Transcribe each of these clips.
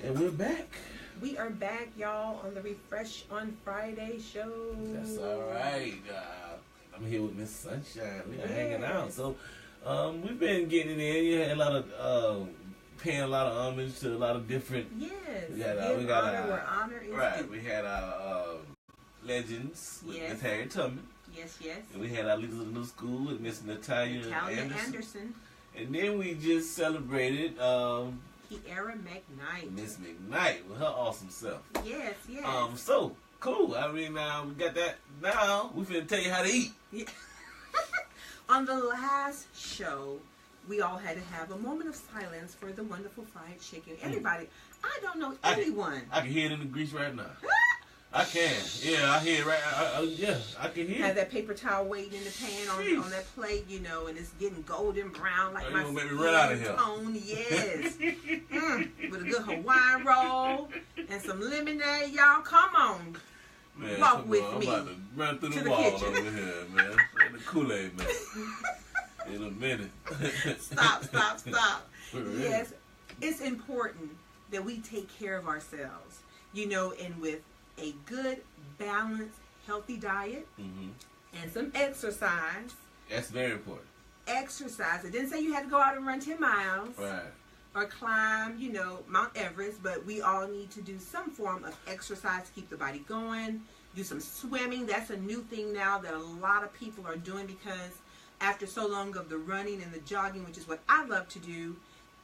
And we're back. We are back, y'all, on the Refresh on Friday show. That's all right. I'm here with Miss Sunshine. We're hanging out. So, we've been getting in. You had a lot of paying a lot of homage to a lot of different. Yes. We got honor where honor is right. due. We had our legends with Miss Harriet Tubman. Yes. And we had our leaders of the new school with Miss Natalia Anderson. And then we just celebrated Kiara McKnight. Miss McKnight with her awesome self. Yes. So cool. I mean, we got that. Now we finna tell you how to eat. Yeah. On the last show, we all had to have a moment of silence for the wonderful fried chicken. Everybody, I don't know anyone. I can hear it in the grease right now. I can. Yeah, I hear it right. I can hear it. Have that paper towel waiting in the pan on that plate, and it's getting golden brown like my skin make me run out of here. Tone. Yes. With a good Hawaiian roll and some lemonade, y'all. Come on. Man, walk with I'm me. about to run through to the the wall kitchen. over here, man. And the Kool-Aid, man. In a minute. Stop. For real. Yes, it's important that we take care of ourselves, and with a good, balanced, healthy diet and some exercise. That's very important. Exercise. It didn't say you had to go out and run 10 miles. Right. Or climb, Mount Everest, but we all need to do some form of exercise to keep the body going. Do some swimming. That's a new thing now that a lot of people are doing because after so long of the running and the jogging, which is what I love to do,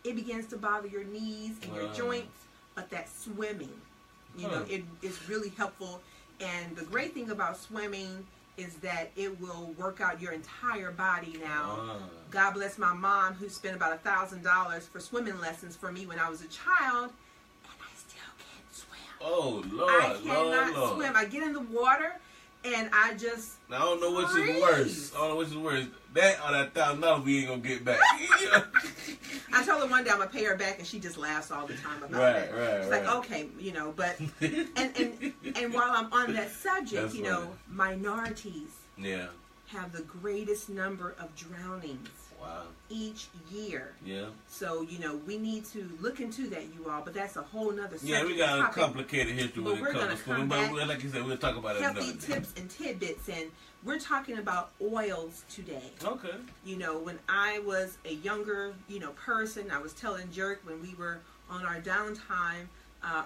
it begins to bother your knees and your joints. But that swimming, it is really helpful. And the great thing about swimming is that it will work out your entire body now. God bless my mom who spent about $1,000 for swimming lessons for me when I was a child, and I still can't swim. Oh, Lord, I cannot swim. I get in the water, and I just Now, I don't know which is worse. That or that $1,000 we ain't going to get back. I told her one day I'm going to pay her back, and she just laughs all the time about it. Right. She's like, okay, but, and while I'm on that subject, minorities have the greatest number of drownings each year. Yeah. So, we need to look into that, you all, but that's a whole nother subject. Yeah, we got a complicated history when it comes to swimming, but like you said, we'll talk about it another day. Healthy tips and tidbits, and we're talking about oils today. Okay. When I was a younger, person, I was telling Jerk when we were on our downtime,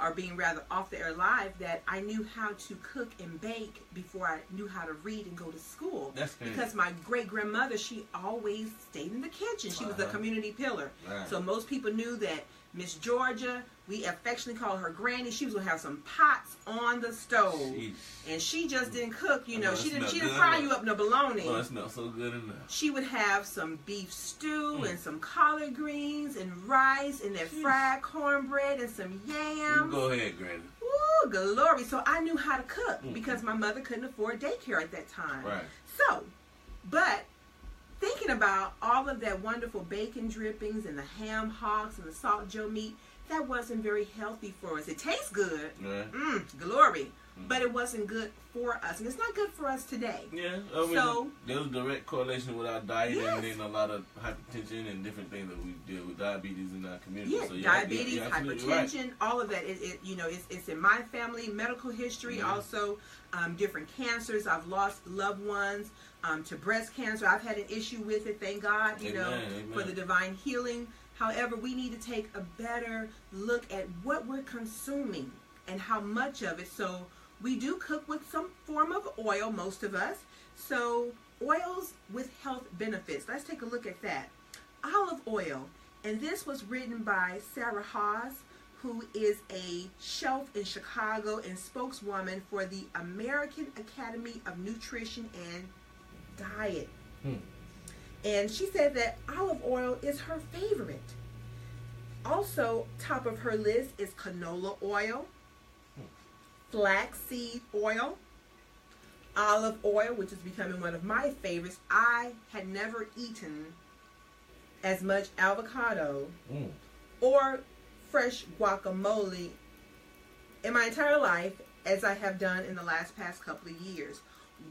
or being rather off the air live, that I knew how to cook and bake before I knew how to read and go to school. That's good. Because my great-grandmother, she always stayed in the kitchen. She was the community pillar. Right. So most people knew that Miss Georgia, we affectionately call her Granny, she was going to have some pots on the stove. Jeez. And she just didn't cook, she didn't good fry you up no bologna. Oh, it smells so good enough. She would have some beef stew and some collard greens and rice and that fried cornbread and some yams. Go ahead, Granny. Ooh, glory. So I knew how to cook because my mother couldn't afford daycare at that time. Right. So, but thinking about all of that wonderful bacon drippings and the ham hocks and the salt Joe meat, that wasn't very healthy for us. It tastes good. Right. Glory. But it wasn't good for us. And it's not good for us today. Yeah. There's a direct correlation with our diet and then a lot of hypertension and different things that we deal with, diabetes in our community. Yes, so diabetes, hypertension, right. all of that. It's in my family, medical history, also different cancers. I've lost loved ones to breast cancer. I've had an issue with it, thank God, Amen. for the divine healing. However, we need to take a better look at what we're consuming and how much of it. So we do cook with some form of oil, most of us. So oils with health benefits. Let's take a look at that. Olive oil. And this was written by Sarah Haas, who is a chef in Chicago and spokeswoman for the American Academy of Nutrition and Diet. And she said that olive oil is her favorite. Also, top of her list is canola oil, flaxseed oil, olive oil, which is becoming one of my favorites. I had never eaten as much avocado or fresh guacamole in my entire life as I have done in the past couple of years.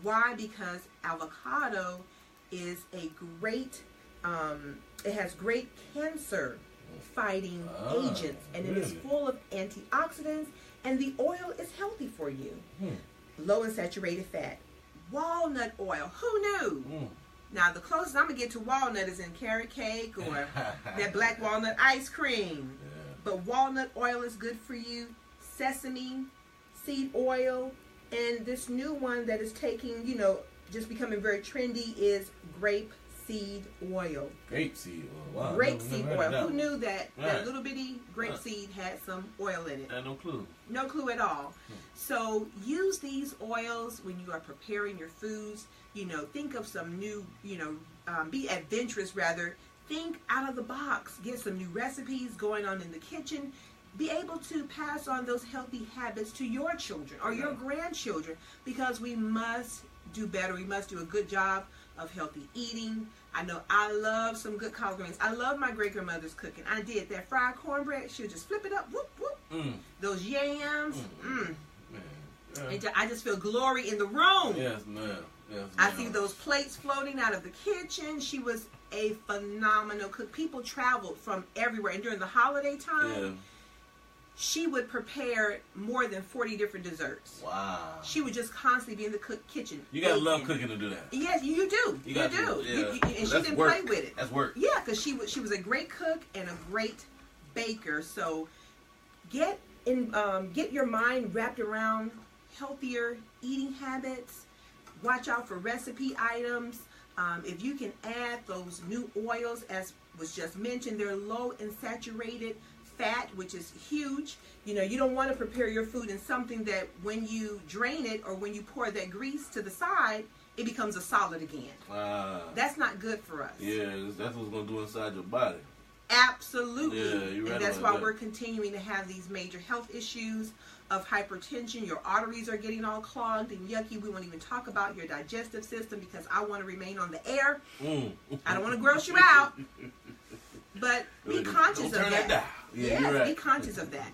Why? Because avocado is a great, it has great cancer fighting agents, and it is full of antioxidants, and the oil is healthy for you. Low in saturated fat. Walnut oil. Who knew? Now, the closest I'm going to get to walnut is in carrot cake or that black walnut ice cream. But walnut oil is good for you. Sesame seed oil. And this new one that is taking, you know, just becoming very trendy is grape seed oil. Grape seed oil. Wow. Grape seed oil. Who knew that that little bitty grape seed had some oil in it? I had no clue. No clue at all. So use these oils when you are preparing your foods. You know, think of some new, you know, be adventurous rather. Think out of the box. Get some new recipes going on in the kitchen. Be able to pass on those healthy habits to your children or your grandchildren, because we must do better. We must do a good job of healthy eating. I know I love some good collard greens. I love my great-grandmother's cooking. I did that fried cornbread. She would just flip it up, whoop, whoop. Those yams, I just feel glory in the room. Yes, ma'am. Yes, I see those plates floating out of the kitchen. She was a phenomenal cook. People traveled from everywhere, and during the holiday time, she would prepare more than 40 different desserts. Wow. She would just constantly be in the kitchen. You gotta love cooking to do that. Yes, you do. You do. Yeah. And she didn't play with it. That's work. Yeah, because she was a great cook and a great baker. So get your mind wrapped around healthier eating habits. Watch out for recipe items. If you can add those new oils, as was just mentioned, they're low in saturated fat, which is huge. You know, you don't want to prepare your food in something that when you drain it or when you pour that grease to the side, it becomes a solid again. That's not good for us. Yeah, that's what's going to do inside your body. Absolutely. Yeah, you're right. And that's why we're continuing to have these major health issues of hypertension. Your arteries are getting all clogged and yucky. We won't even talk about your digestive system because I want to remain on the air. I don't want to gross you out. But be conscious of that. Yeah, yes, right. Be conscious of that.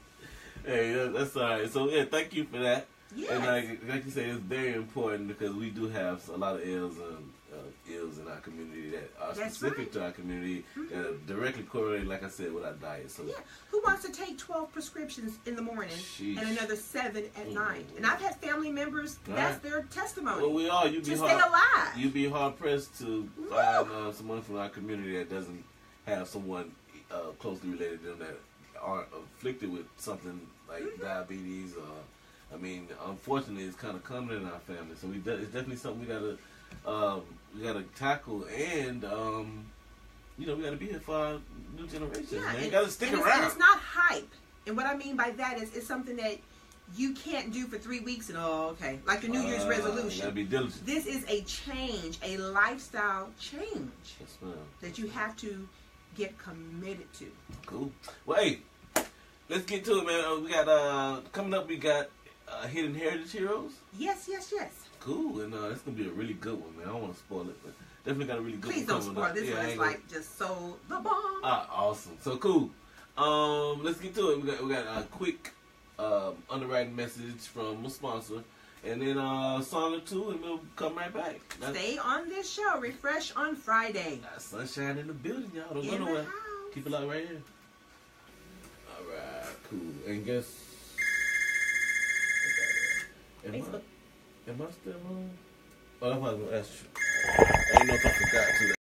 Hey, that's all right. So, yeah, thank you for that. Yes. And like you say, it's very important because we do have a lot of ills in our community that are specific to our community that are directly correlated, like I said, with our diet. So, who wants to take 12 prescriptions in the morning and another 7 at night? And I've had family members, that's their testimony. Well, we are. Stay alive. You'd be hard-pressed to find someone from our community that doesn't have someone closely related to them that are afflicted with something like diabetes. I mean, unfortunately, it's kind of common in our family. So it's definitely something we gotta tackle, and you know, we gotta be here for our new generation. Yeah, man. You gotta stick around. And it's not hype. And what I mean by that is, it's something that you can't do for 3 weeks and like the New Year's resolution. You gotta be diligent. This is a change, a lifestyle change that you have to get committed to. Cool. Well, hey, let's get to it, man. We got coming up. We got Hidden Heritage Heroes. Yes. Cool, and it's gonna be a really good one, man. I don't want to spoil it, but definitely got a really good Please one. Please don't spoil this one. It's like just so the bomb. Awesome. So cool. Let's get to it. We got a quick underwriting message from a sponsor, and then song or two, and we'll come right back. Stay on this show. Refresh on Friday. Sunshine in the building, y'all. Don't go nowhere. Keep it locked right here. All right, cool. And guess. Am I still on? Oh, that's what I was going to ask you. I didn't know if I forgot to.